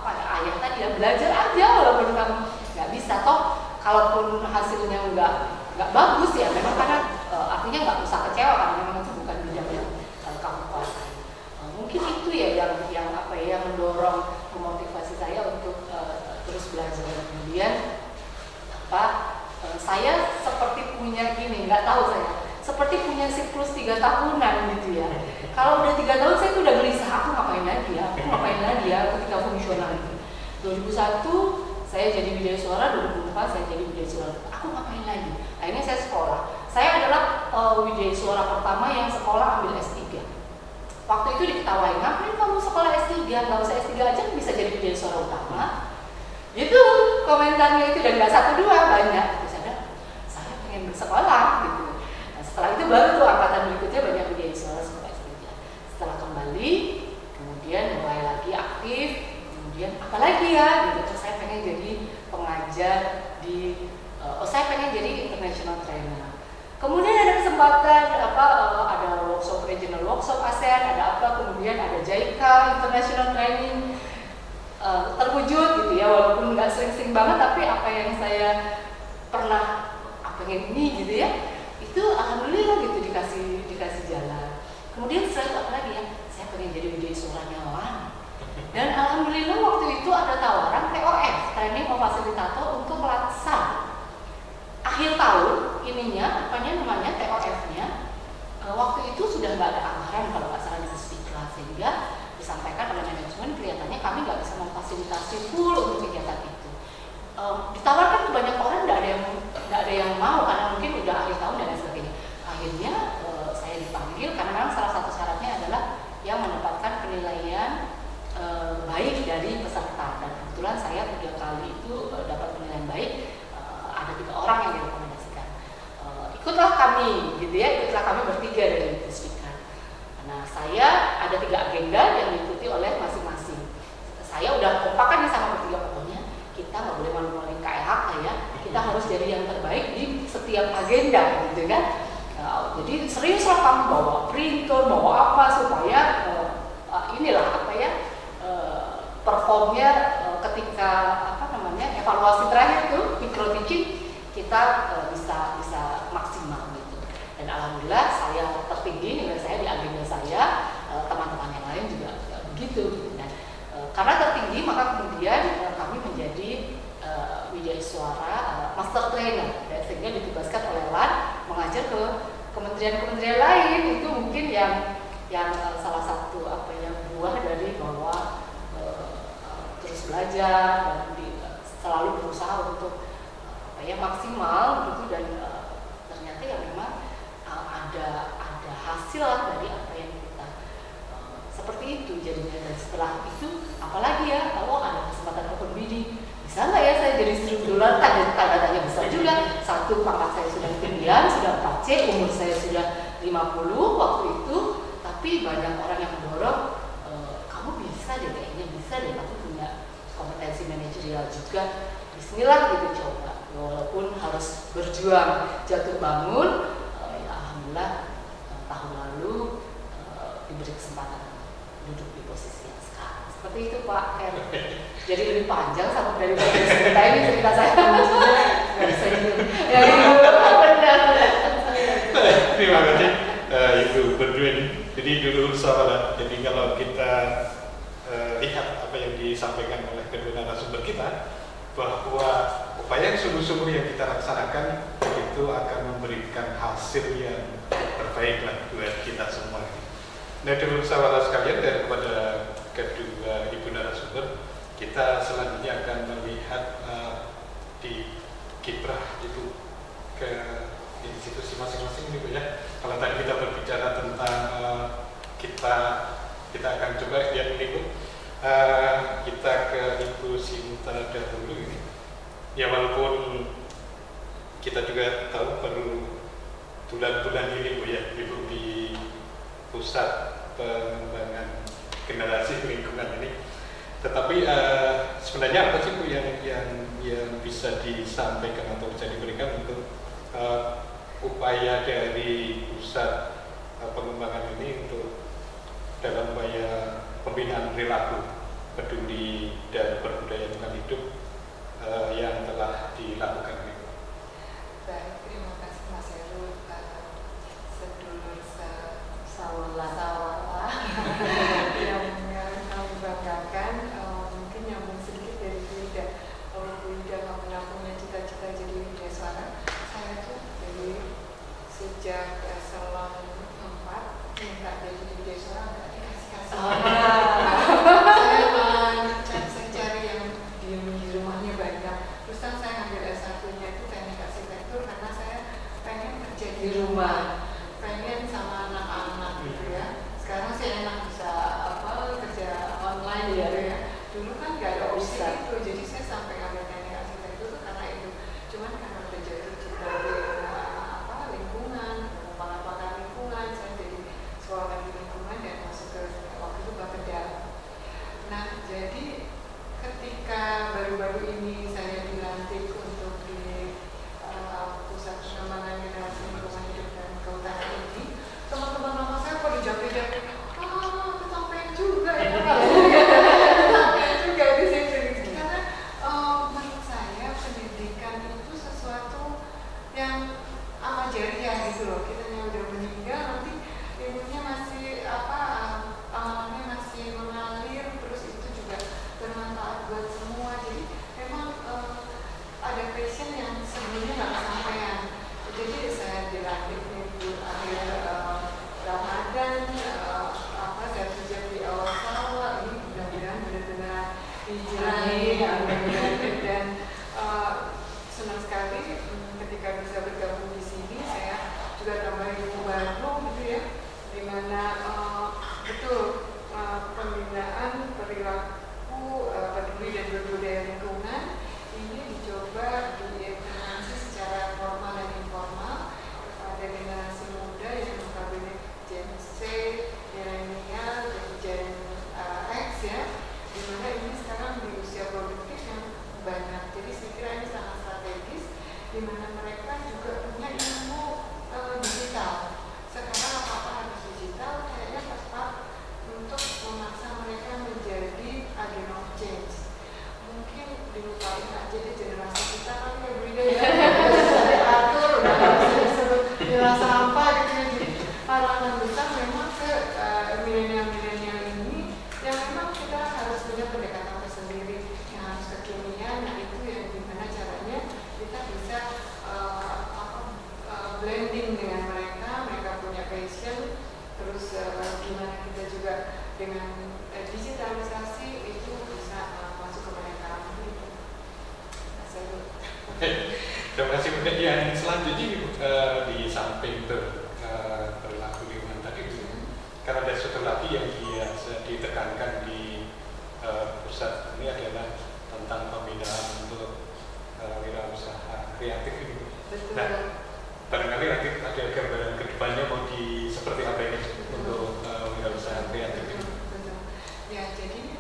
ayah tadi ya, belajar aja walaupun kamu nggak bisa, toh kalaupun hasilnya nggak bagus ya memang karena artinya nggak usah kecewa karena memang itu bukan bidang yang kamu kuasai. Mungkin itu ya yang mendorong, memotivasi saya untuk terus belajar. Kemudian saya seperti punya gini, nggak tahu saya seperti punya siklus 3 tahunan gitu ya. Kalau udah 3 tahun saya tuh udah gelisah, aku ngapain lagi ya ketika fungsional itu. 2001 saya jadi widya suara, 2004 saya jadi widya suara. Aku ngapain lagi? Akhirnya saya sekolah. Saya adalah widya suara pertama yang sekolah ambil S3. Waktu itu diketawain, ngapain kamu sekolah S3? Nggak usah S3 aja bisa jadi widya suara utama. Itu komentarnya itu, dan nggak 1 2 banyak. Terus saya pengen bersekolah gitu. Nah, setelah itu baru tuh angkatan berikutnya banyak widya suara sekolah S3. Setelah kembali, kemudian mulai lagi aktif. Kemudian apalagi ya gitu, terus saya pengen jadi pengajar di saya pengen jadi international trainer. Kemudian ada kesempatan ada workshop, regional workshop ASEAN, ada apa, kemudian ada JICA international training, terwujud gitu ya, walaupun nggak sering-sering banget, tapi apa yang saya pernah pengen ini gitu ya, itu alhamdulillah gitu dikasih jalan. Kemudian setelah itu apa lagi ya, saya pengen jadi widya suara nyaman. Dan alhamdulillah waktu itu ada tawaran TOF, training fasilitator untuk latsar. Akhir tahun ininya, namanya TOF-nya, waktu itu sudah nggak ada anggaran kalau nggak salah di Puspikla, sehingga disampaikan oleh manajemen kelihatannya kami nggak bisa memfasilitasi full untuk kegiatan itu. Ditawarkan ke banyak orang, nggak ada yang mau karena mungkin udah akhir tahun dan lain sebagainya. Akhirnya saya dipanggil karena memang salah satu syaratnya adalah yang mendapatkan penilaian baik dari peserta, dan kebetulan saya 3 kali itu dapat penilaian baik. Ada 3 orang yang direkomendasikan. Ikutlah kami gitu ya, ikutlah kami bertiga dari Puspikla. Nah, saya ada 3 agenda yang diikuti oleh masing-masing. Saya udah kompakan nih sama bertiga, pokoknya kita nggak boleh malu-maluin KLHK ya, kita harus jadi yang terbaik di setiap agenda gitu kan. Jadi seriuslah kamu bawa printer, bawa apa supaya performnya ketika evaluasi terakhir itu micro teaching kita bisa maksimal gitu. Dan alhamdulillah saya tertinggi nilai saya di agenda saya, teman-teman yang lain juga begitu. Dan karena tertinggi maka kemudian kami menjadi widya suara master trainer, sehingga ditugaskan oleh LAN mengajar ke kementerian-kementerian lain. Itu mungkin yang salah satu buah dari bahwa terus belajar dan selalu berusaha untuk maksimal gitu, dan ternyata ya memang ada hasil dari apa yang kita seperti itu jadinya. Dan setelah itu apalagi ya, kalau ada kesempatan open bidding, bisa nggak ya saya jadi $1.000? Tanda tanya besar juga. Satu, pangkat saya sudah tinggian, sudah 4C, umur saya sudah 50 waktu itu, tapi banyak orang yang mendorong, kamu bisa deh, kayaknya bisa deh, kamu punya kompetensi manajerial juga, bismillah gitu, coba. Walaupun harus berjuang jatuh bangun, ya alhamdulillah tahun lalu diberi kesempatan duduk di posisi yang sekarang. Seperti itu Pak Ken. Jadi lebih panjang sama dari cerita ini, cerita saya nggak bisa ya terima kasih Ibu berdua ini. Jadi dulu sahabat, jadi kalau kita lihat apa yang disampaikan oleh kedua narasumber kita, bahwa upaya yang sungguh-sungguh yang kita laksanakan itu akan memberikan hasil yang terbaik lah buat kita semua. Nah dulu sahabat sekalian, daripada kedua ibu narasumber, kita selanjutnya akan melihat di kiprah itu ke institusi masing-masing nih Bu ya. Kalau tadi kita berbicara tentang kita akan coba lihat ini Bu. Kita ke Ibu Sinta dahulu ini. Ya walaupun kita juga tahu baru bulan-bulan ini Bu ya, Ibu di Pusat Pengembangan Generasi Lingkungan ini. Tetapi sebenarnya apa sih Bu yang bisa disampaikan atau bisa diberikan untuk upaya dari Pusat pengembangan ini untuk dalam upaya pembinaan perilaku peduli dan berbudaya lingkungan hidup yang telah dilakukan. Baik, terima kasih Mas Heru, sedulur sawala yang kami banggakan. Mungkin nyambung sedikit dari Bu Ida. Kalau Bu Ida nggak pernah punya cita-cita jadi widyaswara, saya tuh dari sejak eselon 4 minta jadi widyaswara nggak dikasih-kasih. Saya cari yang di rumahnya banyak. Terus kan saya ambil S1-nya itu teknik arsitektur karena saya pengen kerja di rumah, pengen sama anak-anak gitu ya. Sekarang sih enak bisa kerja online gitu ya. Dulu kan nggak ada opsi itu, jadi saya sampai ngambil teknik arsitektur itu karena itu. Cuman karena udah jatuh cinta di lingkungan, mengapa lingkungan, saya jadi sekolah di lingkungan dan masuk ke waktu itu Bapeda. Nah, jadi ketika baru-baru ini saya dilantik untuk di pusat pengembangan generasi lingkungan hidup dan kehutanan ini, teman-teman lama saya kok dijawab-jawab, kesampean juga ya kesampean juga di sini. Karena menurut saya pendidikan itu sesuatu yang amat jariah gitu loh. Kita yang udah meninggal nanti ilmunya masih amalannya masih mengalir, terus itu juga bermanfaat buat semua. Jadi memang ada passion yang sebelumnya nggak kesampaian. Jadi saya dilatih di akhir Ramadan, saya kerja di awal Syawal, ini mudah-mudahan benar-benar dijalani dan senang sekali ketika bisa bergabung di sini. Saya juga tambah ilmu baru gitu ya, dimana betul pembinaan perilaku peduli dan berbudaya lingkungan ini dicoba diimplementasi secara formal dan informal kepada generasi muda yang notabene Gen Z, milenial, dan Gen X ya, dimana ini sekarang di usia produktif yang banyak. Jadi saya kira ini sangat strategis, dimana mereka juga punya ilmu digital. Sekarang apa-apa harus digital, kayaknya tepat untuk memaksa mereka menjadi agent of change. Mungkin dilupain aja di generasi kita kan ya Bu Ida ya, udah diatur, udah harus disuruh milah sampah gitu ya. Jadi harapan besar memang ke milenial-milenial ini yang memang kita harus punya pendekatan tersendiri yang harus kekinian. Nah itu yang gimana caranya kita bisa blending dengan mereka punya passion, terus gimana kita juga dengan digitalisasi itu bisa masuk ke mereka gitu. Terima kasih. Kemudian selanjutnya di samping perilaku lingkungan tadi, karena ada satu lagi yang ditekankan di pusat ini adalah tentang pembinaan untuk wirausaha kreatif ini. Nah, barangkali nanti ada gambaran kedepannya mau seperti apa ini untuk wirausaha kreatif ini. Ya, jadi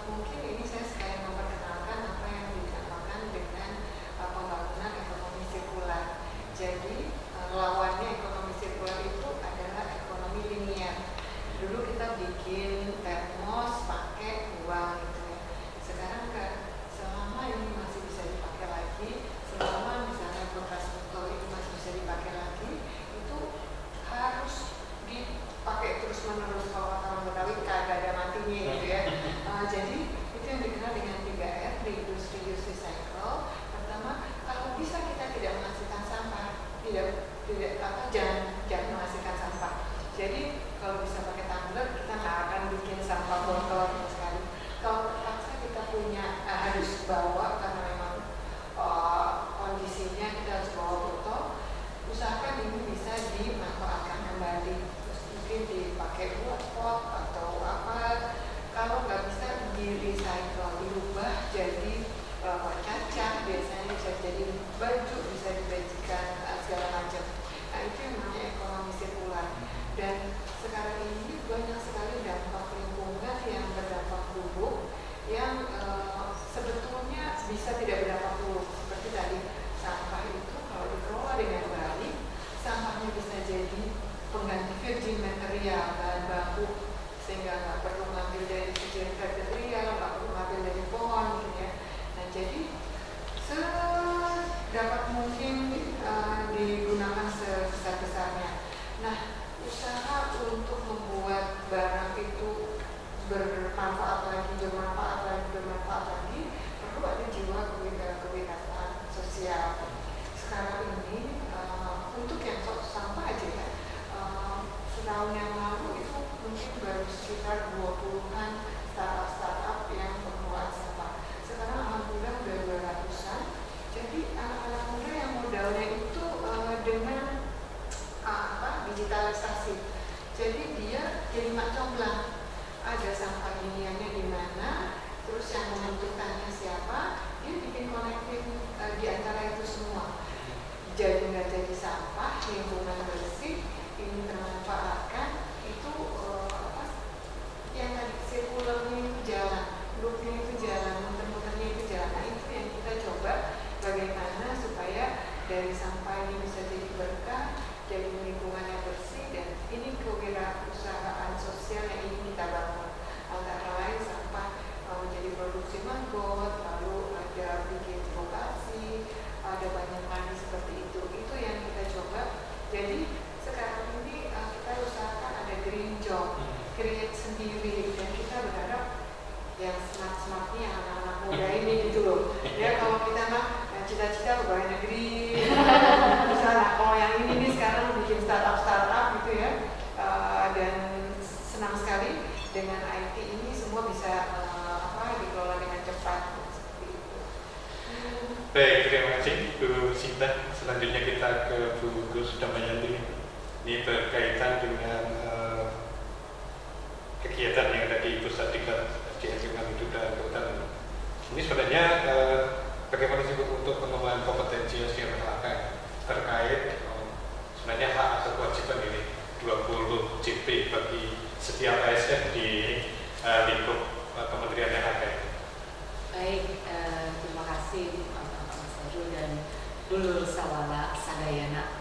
mungkin ini saya sekalian memperkenalkan apa yang dinamakan dengan pembangunan ekonomi sirkular. Jadi lawannya ekonomi sirkular itu adalah ekonomi linier. Dulu kita bikin termos pakai uang gitu ya. Sekarang kan selama ini masih bisa dipakai lagi, selama misalnya bekas nikel itu masih bisa dipakai lagi, itu harus dipakai terus-menerus. Kalau Betawi kagak ada matinya gitu ya. Jadi itu yang dikenal dengan 3R, reduce, reuse, recycle. Pertama, kalau bisa kita tidak menghasilkan sampah, jangan menghasilkan sampah. Jadi kalau bisa pakai tumbler, kita nggak akan bikin sampah botol sama sekali. Kalau terpaksa kita harus bawa karena memang kondisinya kita harus bawa botol, usahakan ini bisa dimanfaatkan kembali. Terus mungkin dipakai buat pot atau apa. Kalau nggak bisa di recycle, dirubah jadi kaca, biasanya bisa jadi baju, bisa dibajikan segala macam. Nah itu yang namanya ekonomi sirkular. Dan sekarang ini banyak sekali dampak lingkungan yang berdampak buruk yang sebetulnya bisa tidak berdampak buruk. Seperti tadi, sampah itu kalau dikelola dengan baik, sampahnya bisa jadi pengganti virgin material, bahan baku, sehingga nggak perlu ngambil dari virgin material, nggak perlu ngambil dari pohon gitu ya. Nah jadi sedapat mungkin digunakan sebesar-besarnya. Nah usaha untuk membuat barang itu bermanfaat lagi perlu ada jiwa kewirausahaan sosial. Sekarang ini untuk yang sampah aja ya, setahun yang lalu itu mungkin baru sekitar 20-an startup yang membuat sampah. Sekarang alhamdulillah udah 200-an. Jadi anak-anak muda yang modalnya itu dengan digitalisasi. Jadi dia jadi mak comblang. Ada sampah iniannya di mana, terus yang menentukannya siapa, dia bikin connecting di antara itu semua. Jadi nggak jadi sampah, lingkungan bersih, ini termanfaatkan, itu yang tadi sirkulernya itu jalan, loopnya itu jalan, muter-muternya itu jalan. Nah itu yang kita coba bagaimana supaya dari sampah ini bisa jadi berkah, jadi lingkungan yang bersih, dan ini kewirausahaan sosial yang ingin kita bangun. Antara lain sampah menjadi produksi maggot, lalu ada bikin vokasi, ada banyak lagi seperti itu. Itu yang kita coba. Jadi sekarang ini kita usahakan ada green job, create sendiri, dan kita berharap yang smart-smartnya anak-anak muda ini gitu loh. Ya kalau kita mah cita-cita pegawai negeri, misalnya kalau yang ini nih sekarang bikin startup gitu ya, dan senang sekali dengan IT ini semua bisa dikelola dengan cepat seperti itu. Baik, terima kasih Bu Sinta. Selanjutnya kita ke Bu Gus Damayanti. Ini berkaitan dengan kegiatan yang ada di Pusat Diklat Lingkungan Hidup dan Kehutanan. Ini sebenarnya bagaimana sih untuk pengembangan kompetensi SDM-LHK terkait sebenarnya hak atau kewajiban ini 20 CP bagi setiap ASN di lingkup Kementerian LHK. Baik, terima kasih Pak Mas Heru dan Dulur Sawala Sadayana.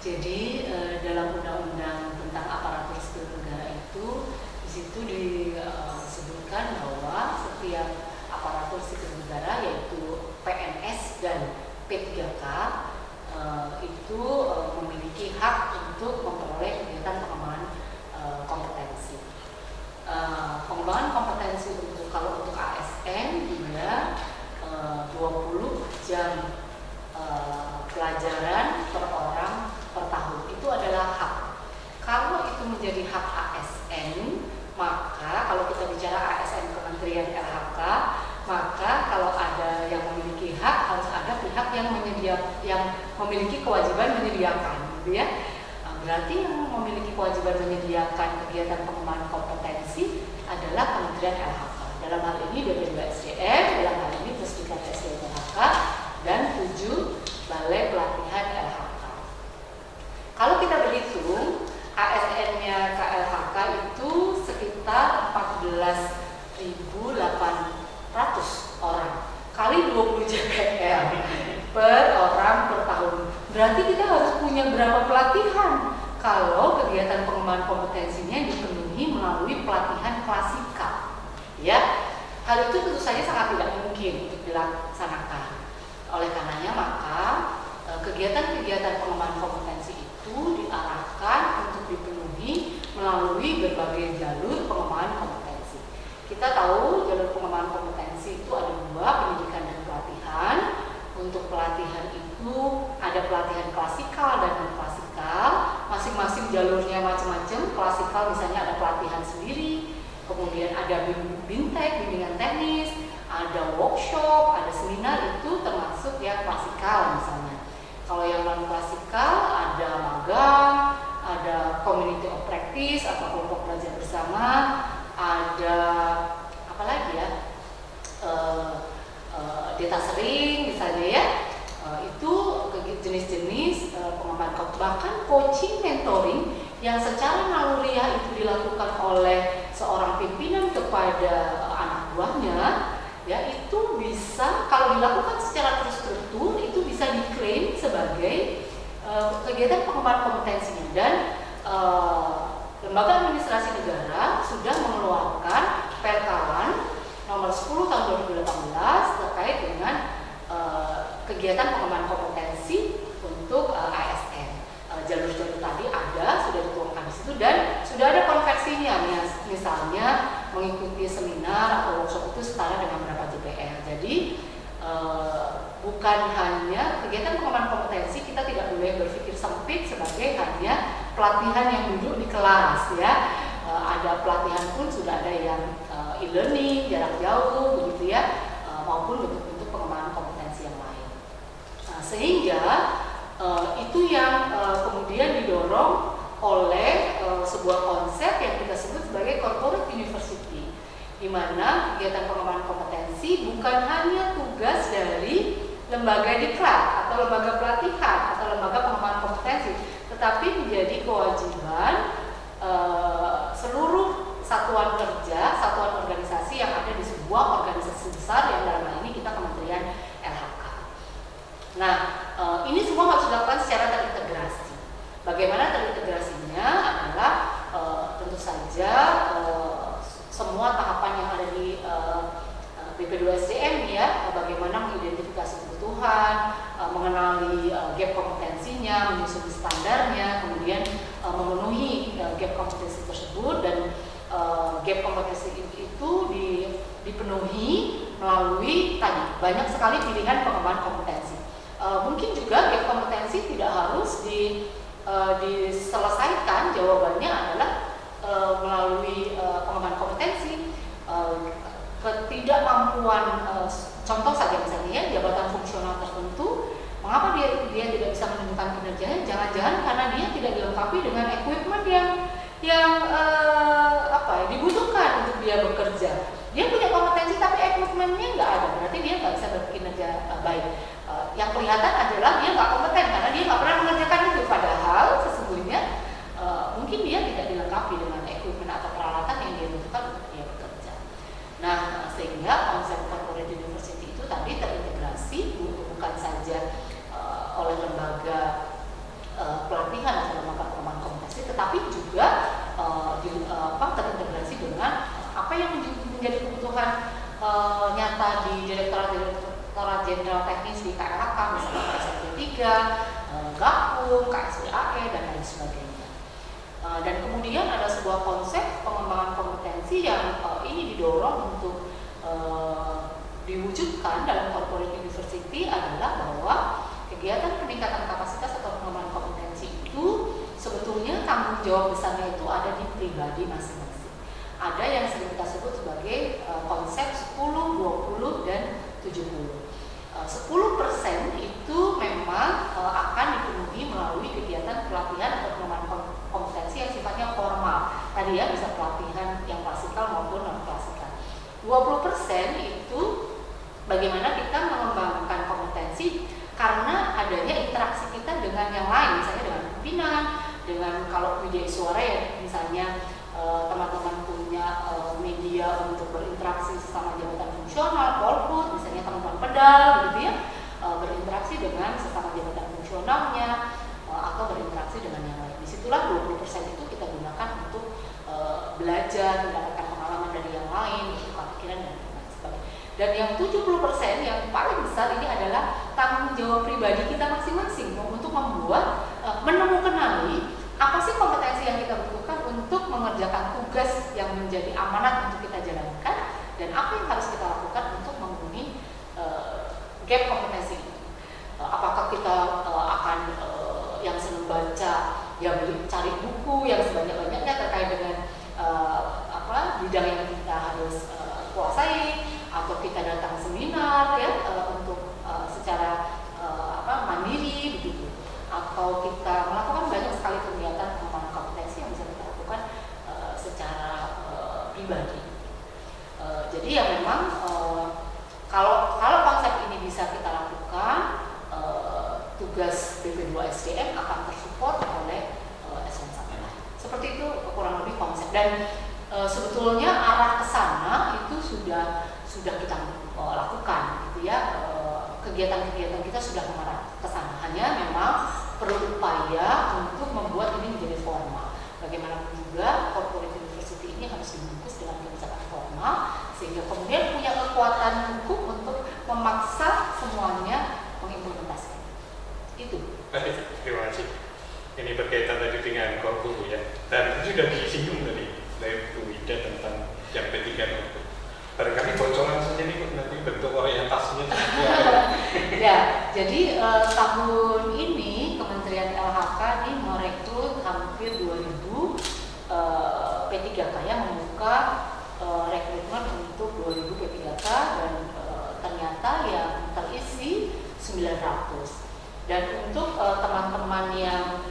Jadi dalam undang-undang tentang aparatur sipil negara itu di situ disebutkan bahwa setiap aparatur sipil negara yaitu PNS dan P3K itu memiliki hak untuk memperoleh kegiatan pengembangan kompetensi. Pengembangan kompetensi kalau untuk ASN dia 20 jam pelajaran per orang per tahun itu adalah hak. Kalau itu menjadi hak ASN, maka kalau kita bicara ASN Kementerian LHK, maka kalau ada yang memiliki hak harus ada pihak yang memiliki kewajiban menyediakan, gitu ya. Berarti yang memiliki kewajiban menyediakan kegiatan pengembangan kompetensi adalah Kementerian LHK. Dalam hal ini BP2SDM, dalam hal ini Pusdiklat SDM LHK, dan 7 Balai Pelatihan LHK. Kalau kita berhitung, ASN-nya KLHK itu sekitar 14.800 orang kali 20 JPL per orang per tahun. Berarti kita harus punya berapa pelatihan kalau kegiatan pengembangan kompetensinya dipenuhi melalui pelatihan klasikal. Ya, hal itu tentu saja sangat tidak mungkin untuk dilaksanakan. Oleh karenanya maka kegiatan-kegiatan pengembangan kompetensi itu diarahkan untuk dipenuhi melalui berbagai jalur pengembangan kompetensi. Kita tahu jalur pengembangan kompetensi itu ada 2, pendidikan dan pelatihan. Untuk pelatihan itu ada pelatihan klasikal dan non klasikal. Masing-masing jalurnya macam-macam. Klasikal misalnya ada pelatihan sendiri, kemudian ada bimbingan teknis, ada workshop, ada seminar, itu termasuk yang klasikal misalnya. Kalau yang non klasikal ada magang, ada community of practice atau kelompok belajar bersama, ada apa lagi ya, data sharing misalnya ya, itu jenis-jenis pengembangan, bahkan coaching mentoring yang secara naluriah itu dilakukan oleh seorang pimpinan kepada anak buahnya, ya itu bisa kalau dilakukan secara terstruktur itu bisa diklaim sebagai kegiatan pengembangan kompetensinya, dan Lembaga Administrasi Negara sudah mengeluarkan Perkalan nomor 10 tahun 2018 terkait dengan kegiatan pengembangan kompetensi untuk ASN. Jalur-jalur tadi ada, sudah dituangkan di situ, dan sudah ada konversinya, misalnya mengikuti seminar atau workshop itu setara dengan berapa JPR. Jadi bukan hanya kegiatan pengembangan kompetensi, kita tidak boleh berpikir sempit sebagai hanya pelatihan yang duduk di kelas ya. Ada pelatihan pun sudah ada yang e-learning, jarak jauh begitu ya, maupun bentuk-bentuk pengembangan kompetensi yang lain. Nah, sehingga itu yang kemudian didorong oleh sebuah konsep yang kita sebut sebagai corporate university, di mana kegiatan pengembangan kompetensi bukan hanya tugas dari lembaga diklat atau lembaga pelatihan atau lembaga pengembangan kompetensi, tetapi menjadi kewajiban seluruh satuan kerja, satuan organisasi yang ada di sebuah organisasi besar yang dalam hal ini kita Kementerian LHK. Nah, ini semua harus dilakukan secara terintegrasi. Bagaimana terintegrasinya adalah tentu saja semua tahapan yang ada di BP2SDM ya, bagaimana mengidentifikasi kebutuhan, mengenali gap kompetensinya, menyusun standarnya, kemudian memenuhi gap kompetensi tersebut, dan gap kompetensi itu dipenuhi melalui tadi banyak sekali pilihan pengembangan kompetensi. Mungkin juga gap kompetensi tidak harus diselesaikan, jawabannya adalah melalui pengembangan kompetensi. Ketidakmampuan, contoh saja misalnya ya, jabatan fungsional tertentu, mengapa dia tidak bisa menunjukkan kinerjanya? Jangan-jangan karena dia tidak dilengkapi dengan equipment yang dibutuhkan untuk dia bekerja. Dia punya kompetensi tapi equipmentnya nggak ada, berarti dia nggak bisa berkinerja baik. Yang kelihatan adalah dia nggak kompeten karena dia nggak pernah mengerjakan itu. Padahal sesungguhnya mungkin dia tidak dilengkapi dengan equipment atau peralatan yang dia butuhkan untuk dia bekerja. Nah, sehingga konsep corporate university itu tadi terintegrasi bukan saja oleh lembaga pelatihan atau lembaga pengembangan kompetensi, tetapi juga terintegrasi dengan apa yang menjadi kebutuhan nyata di Direktorat Jenderal Teknis di KLHK, misalnya KSP 3, Gakum, KSPAE, dan lain sebagainya. Dan kemudian ada sebuah konsep pengembangan kompetensi yang ini didorong untuk diwujudkan dalam corporate university adalah bahwa kegiatan peningkatan kapasitas atau pengembangan kompetensi itu sebetulnya tanggung jawab besarnya itu ada di pribadi masing-masing. Ada yang sering kita sebut sebagai konsep 10, 20, dan 70. 10% itu memang akan dipenuhi melalui kegiatan pelatihan atau pengembangan kompetensi yang sifatnya formal. Tadi ya, bisa pelatihan yang klasikal maupun non-klasikal. 20% itu bagaimana kita mengembangkan kompetensi karena adanya interaksi kita dengan yang lain, misalnya dengan pimpinan, dengan kalau media suara ya, misalnya teman-teman punya media untuk berinteraksi sesama jabatan fungsional, polhut, misalnya teman-teman pedal gitu ya, berinteraksi dengan sesama jabatan fungsionalnya atau berinteraksi dengan yang lain. Disitulah 20% itu kita gunakan untuk belajar, mendapatkan pengalaman dari yang lain, tukar pikiran dan lain sebagainya. Dan yang 70% yang paling besar ini adalah tanggung jawab pribadi kita masing-masing untuk membuat, menemukan apa sih kompetensi yang kita butuhkan untuk mengerjakan tugas yang menjadi amanat untuk kita jalankan, dan apa yang harus kita lakukan untuk memenuhi gap kompetensi itu. Apakah kita akan yang senang baca, ya cari buku yang sebanyak-banyaknya terkait dengan bidang yang kita harus kuasai, atau kita datang seminar ya untuk secara mandiri begitu, atau kita melakukan banyak sekali kegiatan pengembangan kompetensi yang bisa kita lakukan secara pribadi. Jadi ya memang kalau konsep ini bisa kita lakukan, tugas BP2SDM akan tersupport oleh S1 sampai lain. Seperti itu kurang lebih konsep, dan sebetulnya arah ke sana itu sudah kita lakukan gitu ya. Kegiatan-kegiatan kita sudah mengarah ke sana, hanya memang perlu kekuatan hukum untuk memaksa semuanya mengimplementasikan. Itu. Terima kasih. Ini berkaitan tadi dengan Korpu ya. Dan itu sudah disinggung tadi dari Bu Ida tentang yang P3 itu. Barangkali bocoran saja nih nanti bentuk orientasinya seperti apa? Ya, jadi tahun ini Kementerian LHK ini merekrut hampir 2000 P3K yang membuka rekrutmen untuk 2000 P3K dan ternyata yang terisi 900. Dan untuk teman-teman yang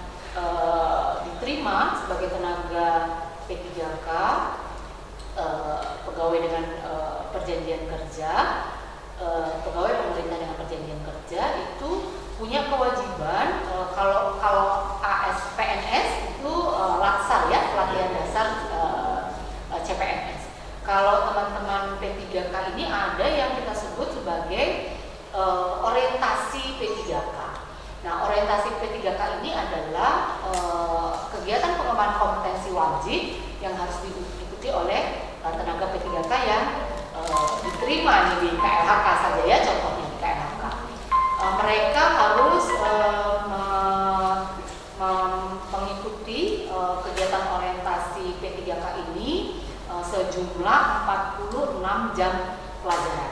diterima sebagai tenaga P3K, pegawai dengan perjanjian kerja, pegawai pemerintah dengan perjanjian kerja itu punya kewajiban kalau PNS itu latsar ya, pelatihan dasar CPNS. Kalau teman-teman P3K ini ada yang kita sebut sebagai orientasi P3K. Nah, orientasi P3K ini adalah kegiatan pengembangan kompetensi wajib yang harus diikuti oleh tenaga P3K yang diterima nih di KLHK saja ya, contohnya di KLHK. Mereka harus mengikuti kegiatan orientasi P3K ini sejumlah 46 jam pelajaran.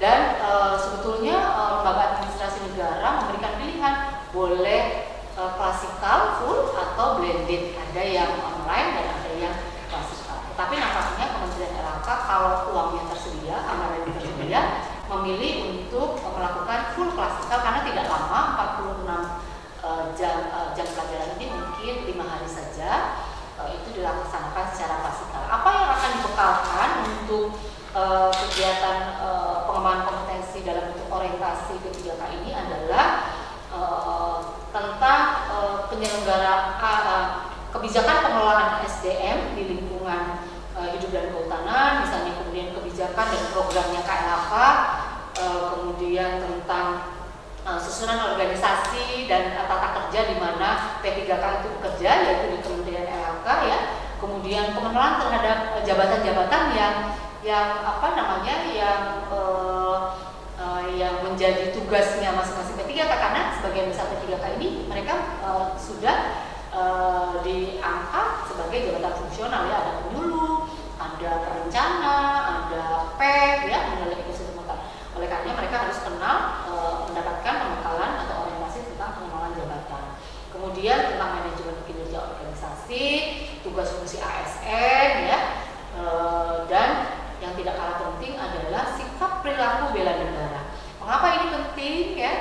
Dan sebetulnya lembaga administrasi negara memberikan pilihan boleh klasikal full atau blended, ada yang online dan ada yang klasikal. Tetapi nampaknya Kementerian LHK kalau uangnya tersedia, anggaran tersedia, memilih untuk melakukan full klasikal karena tidak lama, 46 jam pelajaran ini mungkin 5 hari saja itu dilaksanakan secara klasikal. Apa yang akan dibekalkan untuk kegiatan pengembangan kompetensi dalam bentuk orientasi P3K ini adalah tentang penyelenggaraan kebijakan pengelolaan SDM di lingkungan hidup dan kehutanan, misalnya kemudian kebijakan dan programnya KLHK, kemudian tentang susunan organisasi dan tata kerja di mana P3K itu bekerja, yaitu di Kementerian LHK ya, kemudian pengenalan terhadap jabatan-jabatan yang menjadi tugasnya masing-masing P3K, karena sebagian besar P3K ini mereka sudah diangkat sebagai jabatan fungsional ya, ada penyuluh, ada perencana, ada PEP ya, mengenai ekosistem lokal. Oleh karena mereka harus kenal mendapatkan pembekalan atau orientasi tentang pengenalan jabatan. Kemudian tentang manajemen kinerja organisasi, tugas fungsi ASN ya, dan yang tidak kalah penting adalah sikap perilaku bela negara. Mengapa ini penting ya?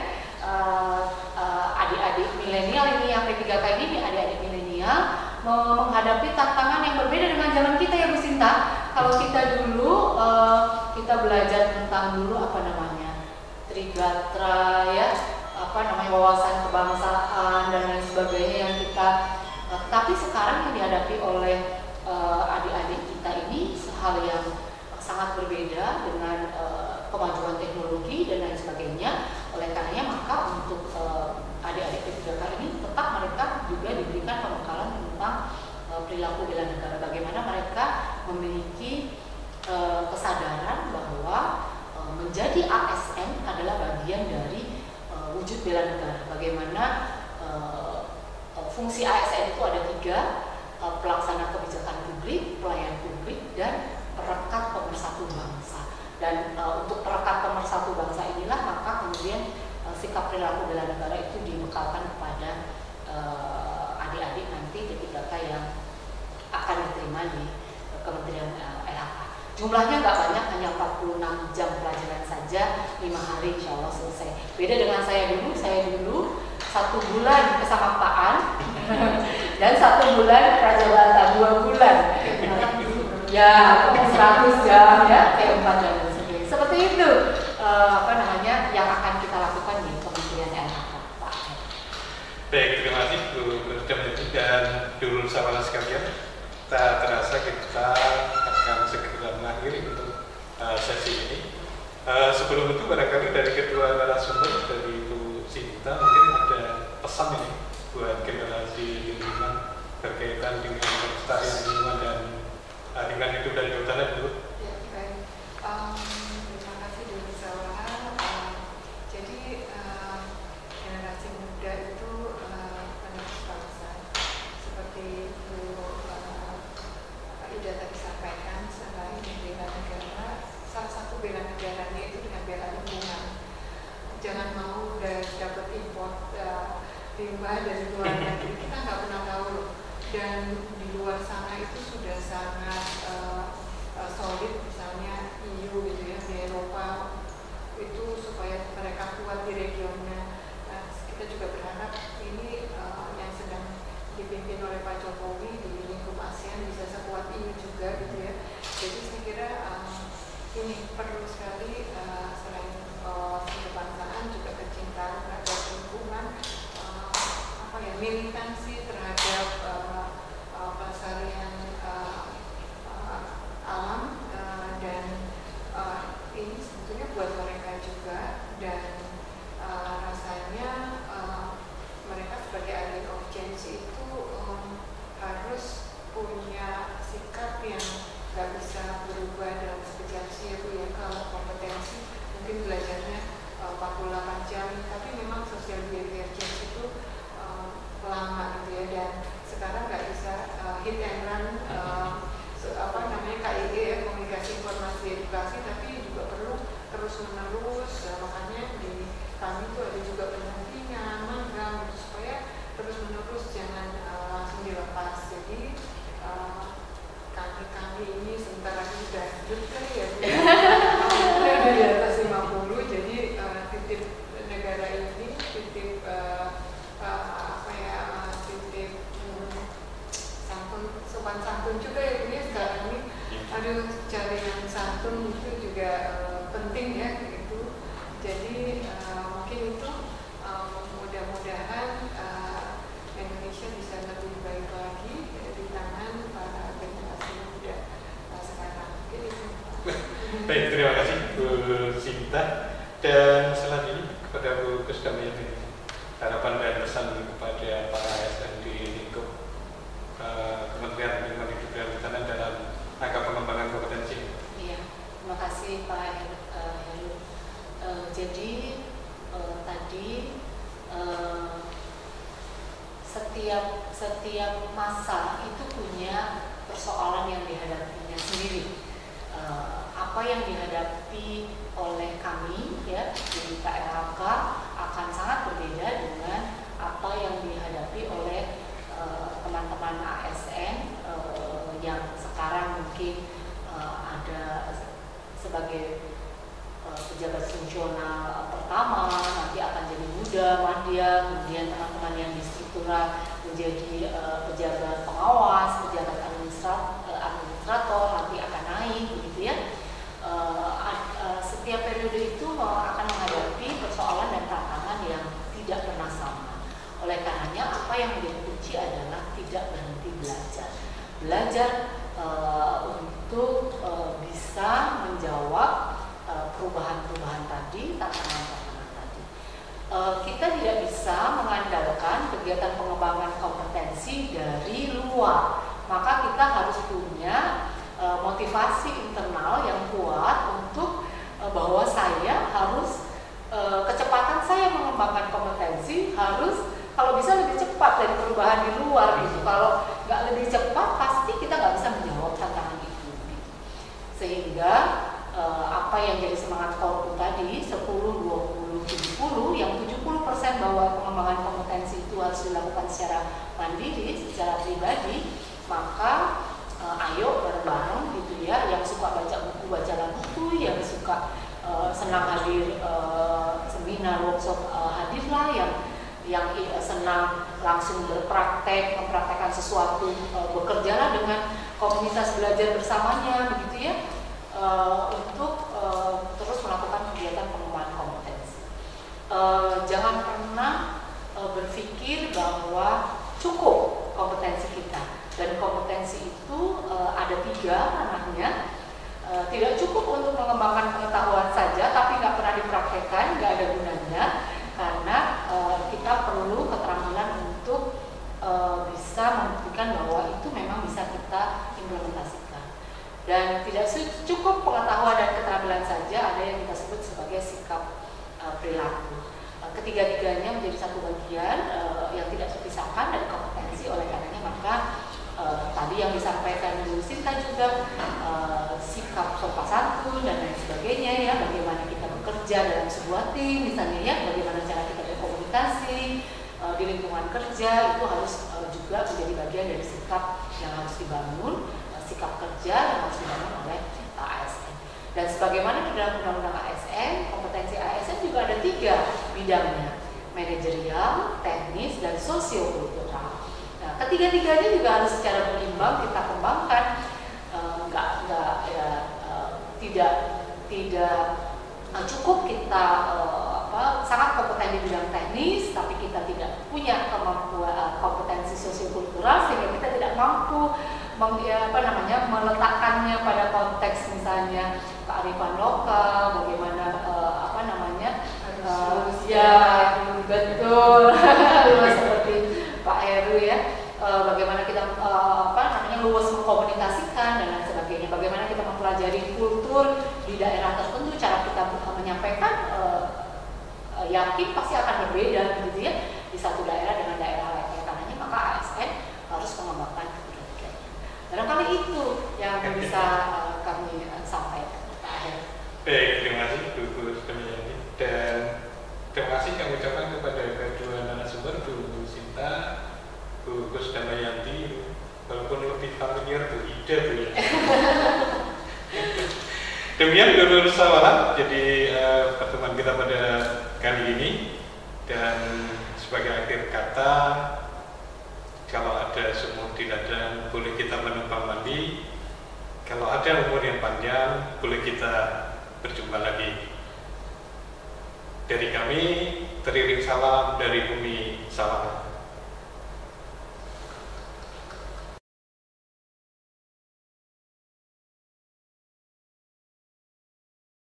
Adik-adik milenial ini yang P3K ini, adik-adik milenial menghadapi tantangan yang berbeda dengan zaman kita ya Bu Sinta. Kalau kita dulu kita belajar tentang dulu Trigatra ya, wawasan kebangsaan dan lain sebagainya yang kita tapi sekarang yang dihadapi oleh adik-adik kita ini hal yang sangat berbeda dengan kemajuan teknologi dan lain sebagainya. Oleh karenanya maka untuk adik-adik P3K ini tetap mereka juga diberikan pembekalan tentang perilaku bela negara, bagaimana mereka memiliki kesadaran bahwa menjadi ASN adalah bagian dari wujud bela negara. Bagaimana fungsi ASN itu ada 3, pelaksana kebijakan publik, pelayan publik, dan perekat pemersatu bangsa. Dan untuk perekat pemersatu bangsa inilah maka kemudian sikap perilaku bela negara itu dibekalkan kepada adik-adik nanti P3K yang akan diterima di Kementerian LHK. Jumlahnya nggak banyak, hanya 46 jam pelajaran saja, 5 hari insya Allah selesai. Beda dengan saya dulu 1 bulan kesamaptaan dan 1 bulan prajabatan, 2 bulan. Ya, 100 jam ya, kayak 4 jam seperti itu. Yang akan kita lakukan di Kementerian LHK, Pak. Baik, terima kasih Bu Damyati dan Dulur Sawana sekalian. Tak terasa kita akan segera mengakhiri untuk sesi ini. Sebelum itu barangkali dari kedua narasumber, dari Bu Sinta mungkin ada pesan ini buat generasi lingkungan berkaitan dengan kelestarian lingkungan dan dengan hidup dan kehutanan dulu. Ya, baik. Terima kasih limbah dari luar negeri, kita nggak pernah tahu loh. Dan di luar sana itu sudah sangat solid, misalnya EU gitu ya, di Eropa itu supaya mereka kuat di regionnya. Nah, kita juga berharap ini yang sedang dipimpin oleh Pak Jokowi di lingkup ASEAN bisa sekuat EU juga gitu ya. Jadi saya kira ini perlu sekali selain kebangsaan juga kecintaan terhadap lingkungan, militansi terhadap pelestarian alam, dan ini sebetulnya buat mereka juga, dan rasanya mereka sebagai agent of change itu harus punya sikap yang nggak bisa berubah dalam sekejap sih ya. Kalau kompetensi mungkin belajarnya 48 jam, tapi memang social behavior change itu lama gitu ya, dan sekarang nggak bisa hit and run KIE ya, komunikasi informasi edukasi, tapi juga perlu terus menerus. Makanya di kami itu ada juga pendampingan, magang supaya terus menerus, jangan langsung dilepas. Jadi kami ini sebentar lagi sudah kali ya, udah di atas 50, jadi titip negara ini, titip titip sopan santun juga ya Bu ya. Sekarang ini aduh, cari yang santun itu juga penting ya gitu. Jadi mungkin itu mudah-mudahan Indonesia bisa lebih baik lagi di tangan para generasi muda sekarang. Baik, terima kasih Bu Sinta. Dan selanjutnya kepada Bu Kusdamiyati, harapan dan pesan kepada para ASN di lingkup Kementerian Lingkungan Hidup dan Kehutanan dalam rangka pengembangan kompetensi. Iya, terima kasih Pak Heru. Jadi tadi setiap masa itu punya persoalan yang dihadapinya sendiri. Apa yang dihadapi oleh kami ya di KLHK akan sangat berbeda dengan apa yang dihadapi oleh teman-teman ASN yang sekarang mungkin ada sebagai pejabat fungsional pertama, nanti akan jadi muda, madya, kemudian teman-teman yang di struktural menjadi pejabat pengawas, pejabat administrator, nanti akan naik begitu ya. Setiap periode itu akan menghadapi persoalan dan tantangan yang tidak pernah sama. Oleh karenanya apa yang menjadi kunci adalah tidak berhenti belajar. Belajar untuk bisa menjawab perubahan-perubahan tadi, tantangan-tantangan tadi. Kita tidak bisa mengandalkan kegiatan pengembangan kompetensi dari luar. Maka kita harus punya motivasi internal yang kuat untuk bahwa saya harus kecepatan saya mengembangkan kompetensi harus kalau bisa lebih cepat dari perubahan di luar gitu. Kalau nggak lebih cepat pasti kita nggak bisa menjawab tantangan itu gitu. Sehingga apa yang jadi semangat Korpu tadi 10, 20, 70, yang 70% bahwa pengembangan kompetensi itu harus dilakukan secara mandiri, secara pribadi, maka ayo bareng-bareng gitu ya, yang suka baca buku bacalah buku, yang suka senang hadir seminar, workshop hadirlah, yang senang langsung berpraktek, mempraktekkan sesuatu, bekerjalah dengan komunitas belajar bersamanya begitu ya, untuk terus melakukan kegiatan pengembangan kompetensi. Jangan pernah berpikir bahwa cukup kompetensi kita, dan kompetensi itu ada 3 ranahnya. Tidak cukup untuk mengembangkan pengetahuan saja tapi nggak pernah dipraktekkan, nggak ada gunanya, karena kita perlu keterampilan untuk bisa membuktikan bahwa itu memang bisa kita implementasikan. Dan tidak cukup pengetahuan dan keterampilan saja, ada yang kita sebut sebagai sikap perilaku. Ketiga-tiganya menjadi satu bagian yang tidak terpisahkan dari kompetensi. Oleh karenanya maka tadi yang disampaikan Bu Sinta juga sikap sopan santun dan lain sebagainya ya, bagaimana kita bekerja dalam sebuah tim misalnya ya, bagaimana cara kita berkomunikasi di lingkungan kerja itu harus juga menjadi bagian dari sikap yang harus dibangun, sikap kerja yang harus dibangun oleh ASN. Dan sebagaimana di dalam undang-undang ASN, kompetensi ASN juga ada 3 bidangnya, manajerial, teknis, dan sosiokultural. Nah, ketiga-tiganya juga harus secara berimbang kita kembangkan. Tidak cukup kita sangat kompeten di bidang teknis, tapi kita tidak punya kemampuan kompetensi sosiokultural sehingga kita tidak mampu meletakkannya pada konteks misalnya kearifan lokal, bagaimana betul seperti Pak Heru ya, bagaimana kita luas mengkomunikasikan dan lain sebagainya, bagaimana kita mempelajari kultur di daerah tertentu, cara kita menyampaikan yakin pasti akan berbeda gitu ya di satu daerah dengan daerah lainnya. Karenanya maka ASN harus mengembangkan ketiga-tiganya. Barangkali itu yang bisa kami sampaikan. Baik, terima kasih Bu Damayanti, dan terima kasih kami ucapkan kepada kedua narasumber, Bu Sinta, Bu Gus Damayanti, walaupun lebih familiar Bu Ida Bu ya. Demikian dulu sawalan jadi pertemuan kita pada kali ini, dan sebagai akhir kata, kalau ada sumur di ladang boleh kita menumpang mandi, kalau ada umur yang panjang boleh kita berjumpa lagi. Dari kami teriring salam dari bumi